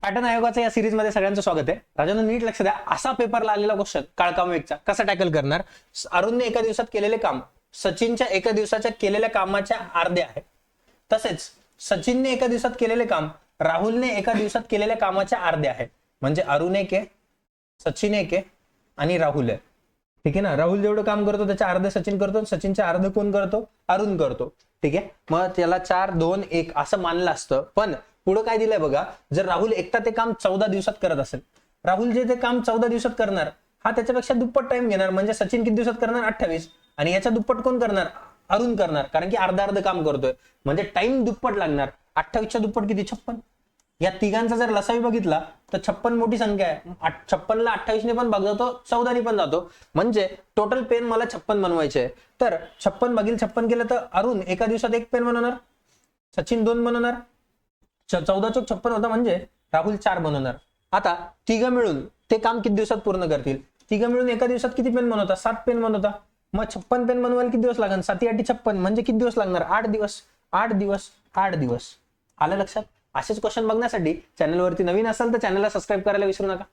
Pattern आयोगाच्या या series मध्ये सगळ्यांचं स्वागत आहे. राजांनो नीट लक्ष द्या, असा पेपरला आलेला क्वेश्चन काळकाम वेगचा कसा टॅकल करणार. अरुणने एका दिवसात केलेले काम सचिनच्या एका दिवसाच्या केलेल्या कामाच्या अर्धे आहे. तसेच सचिनने एका दिवसात केलेले काम राहुलने एका दिवसात केलेल्या कामाच्या अर्धे आहे. म्हणजे अरुण एक आहे, सचिन एक आहे आणि राहुल आहे. ठीक आहे ना. राहुल जेवढं काम करतो त्याच्या अर्धे सचिन करतो, सचिनचे अर्धे कोण करतो, अरुण करतो. ठीक आहे. मग त्याला 4, 2, 1 असं मानलं असतं. पण पुढे काय दिलंय बघा, जर राहुल एकटा ते काम 14 दिवसात करत असेल, राहुल जे ते काम 14 दिवसात करणार हा त्याच्यापेक्षा दुप्पट टाइम घेणार. म्हणजे सचिन किती दिवसात करणार, 28, आणि याच्या दुप्पट कोण करणार, अरुण करणार. कारण की अर्धा अर्ध काम करतोय म्हणजे टाइम दुप्पट लागणार. 28च्या दुप्पट किती, 56. या तिघांचा जर लसावी बघितला तर 56 मोठी संख्या आहे. 56 ला 28 ने पण भाग जातो, 14 ने पण जातो. म्हणजे टोटल पेन मला 56 बनवायचे आहे. तर 56 भागिले 56 केलं तर अरुण एका दिवसात 1 पेन बनवणार, सचिन 2 बनवणार, 14 चोक 56 होता, म्हणजे राहुल 4 बनवणार. आता तिघं मिळून ते काम किती दिवसात पूर्ण करतील. तिघं मिळून एका दिवसात किती पेन बनवता, 7 पेन बनवता. मग 56 पेन बनवायला किती दिवस लागणार, 7 8 56 म्हणजे किती दिवस लागणार, 8 दिवस. 8 दिवस 8 दिवस. आलं लक्षात. असेच क्वेश्चन बघण्यासाठी चॅनलवरती नवीन असाल तर चॅनलला सबस्क्राईब करायला विसरू नका.